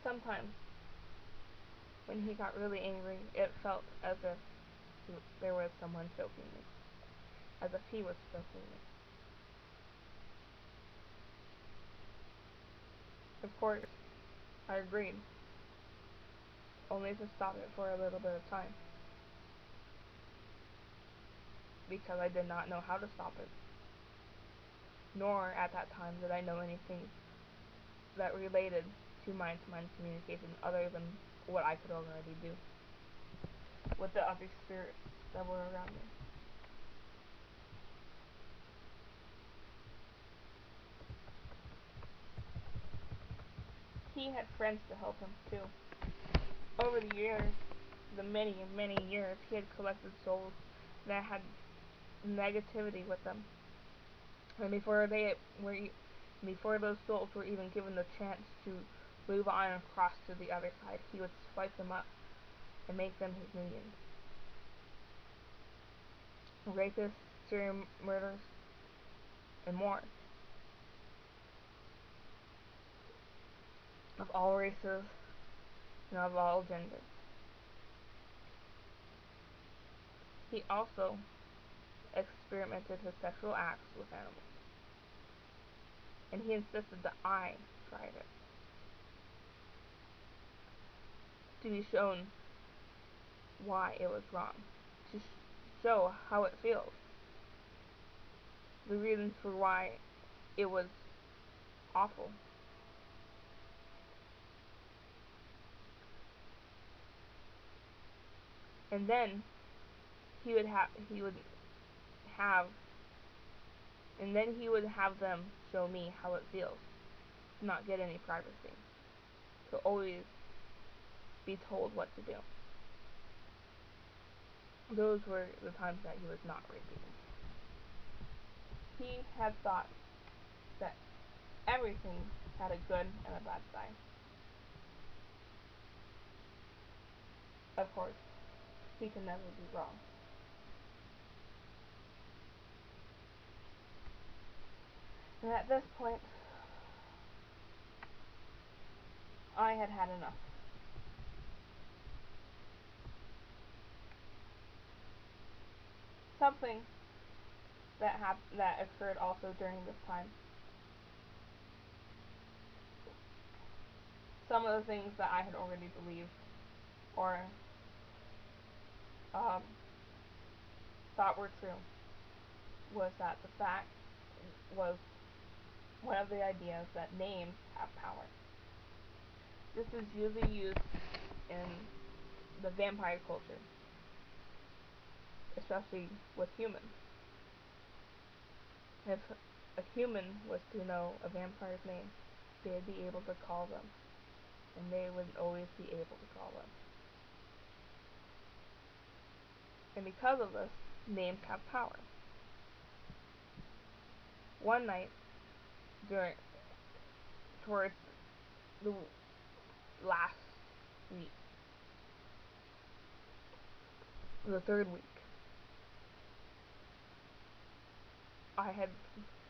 sometimes, when he got really angry, it felt as if there was someone choking me, as if he was choking me. Of course, I agreed, only to stop it for a little bit of time, because I did not know how to stop it, nor at that time did I know anything that related to mind-to-mind communication other than what I could already do with the other spirits that were around me. He had friends to help him too. Over the years, the many and many years, he had collected souls that had negativity with them, and before those souls were even given the chance to move on and cross to the other side, he would swipe them up and make them his minions. Rapists, serial murderers, and more. Of all races and of all genders. He also experimented his sexual acts with animals, and he insisted that I tried it, to be shown why it was wrong, to show how it feels, the reasons for why it was awful. And then he would have and then he would have them show me how it feels to not get any privacy, to always be told what to do. Those were the times that he was not raping me. He had thought that everything had a good and a bad side. Of course, he can never be wrong. And at this point, I had had enough. Something that occurred also during this time. Some of the things that I had already believed or um, thought were true was that the fact was one of the ideas that names have power. This is usually used in the vampire culture, especially with humans. If a human was to know a vampire's name, they'd be able to call them, and they would always be able to call them. And because of this, names have power. One night, towards the last week, the third week,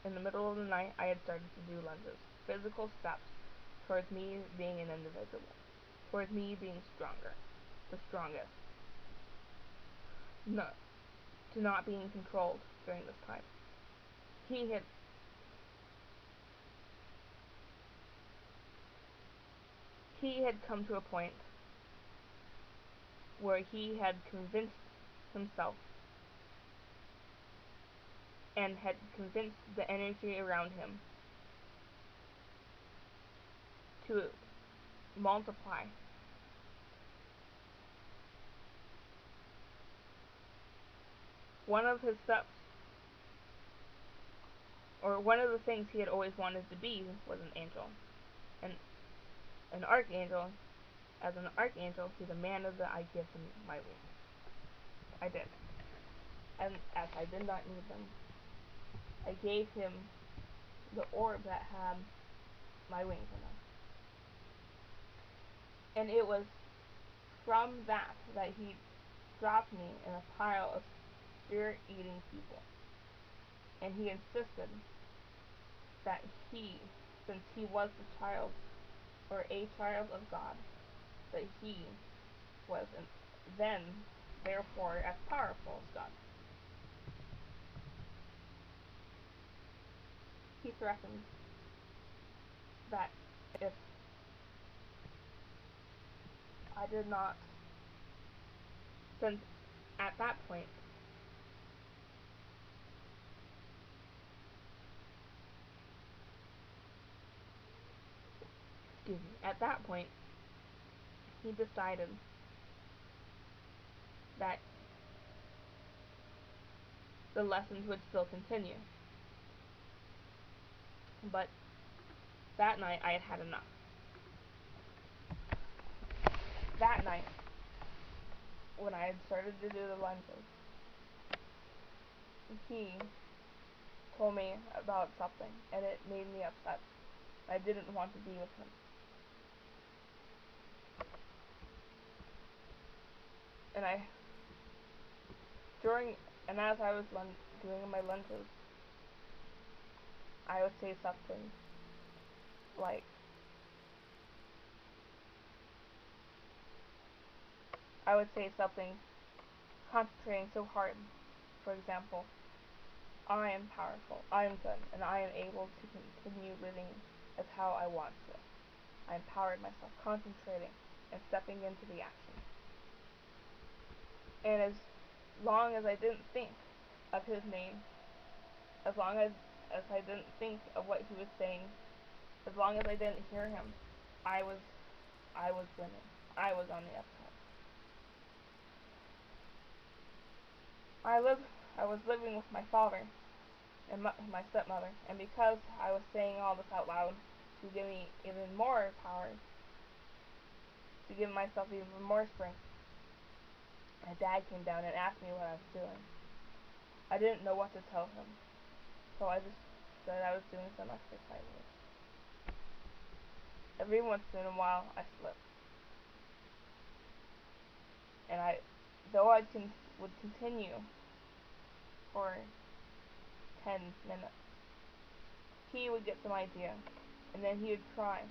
in the middle of the night, I had started to do lunges, physical steps towards me being an individual, towards me being stronger, the strongest, no, to not being controlled during this time. He had come to a point where he had convinced himself and had convinced the energy around him to multiply. One of his steps, or one of the things he had always wanted to be, was an angel. And an archangel. As an archangel, he demanded that I give him my wings. I did. And as I did not need them, I gave him the orb that had my wings in them. And it was from that he dropped me in a pile of spirit-eating people. And he insisted that since he was the child or a child of God, that he was then, therefore, as powerful as God. He threatened that if I did not, since at that point, at that point, he decided that the lessons would still continue. But that night I had had enough. That night, when I had started to do the lunges, he told me about something, and it made me upset. I didn't want to be with him. And as I was doing my lunges, I would say something like, concentrating so hard. For example, I am powerful, I am good, and I am able to continue living as how I want to. I empowered myself, concentrating and stepping into the action. And as long as I didn't think of his name, as long as I didn't think of what he was saying, as long as I didn't hear him, I was winning. I was on the upside. I was living with my father and my stepmother, and because I was saying all this out loud to give me even more power, to give myself even more strength, my dad came down and asked me what I was doing. I didn't know what to tell him, so I just said I was doing some exercises. Every once in a while, I slipped, and though I would continue for 10 minutes, he would get some idea, and then he would try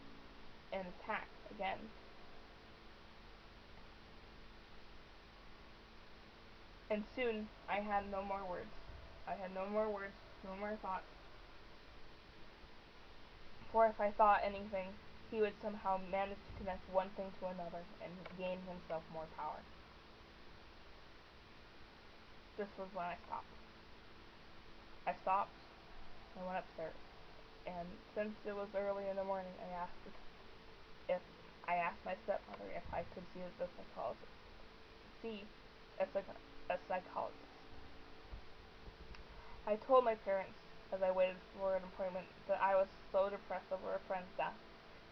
and attack again. And soon, I had no more words. I had no more words, no more thoughts. For if I thought anything, he would somehow manage to connect one thing to another and gain himself more power. This was when I stopped. I stopped and went upstairs. And since it was early in the morning, I asked my stepmother if I could see a psychologist. A psychologist. I told my parents, as I waited for an appointment, that I was so depressed over a friend's death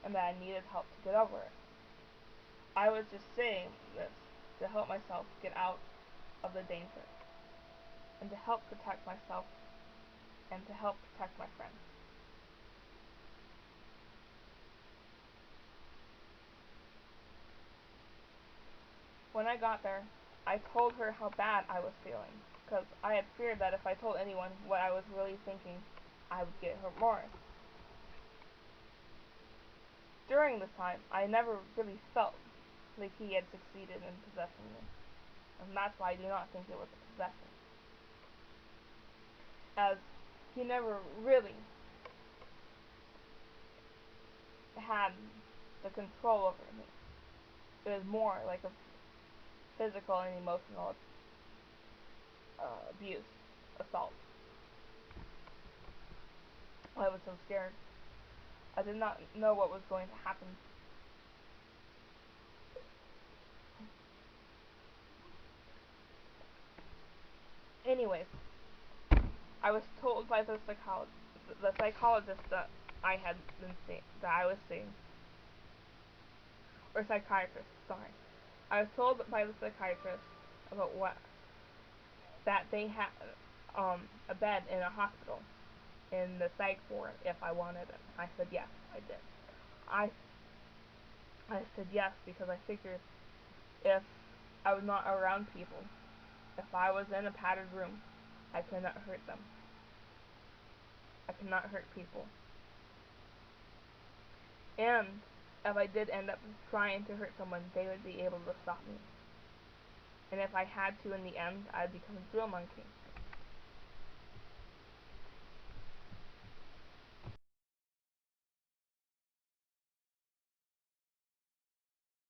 and that I needed help to get over it. I was just saying this to help myself get out of the danger and to help protect myself and to help protect my friends. When I got there, I told her how bad I was feeling, because I had feared that if I told anyone what I was really thinking, I would get remorse. During this time, I never really felt like he had succeeded in possessing me, and that's why I do not think it was a possession, as he never really had the control over me. It was more like a physical and emotional abuse, assault. I was so scared. I did not know what was going to happen. Anyways, I was told by the psychologist that I was seeing, or psychiatrist, sorry. I was told by the psychiatrist about that they had a bed in a hospital in the psych ward if I wanted it. I said yes, I did. I said yes because I figured if I was not around people, if I was in a padded room, I could not hurt them. I could not hurt people. And if I did end up trying to hurt someone, they would be able to stop me. And if I had to in the end, I'd become a drill monkey.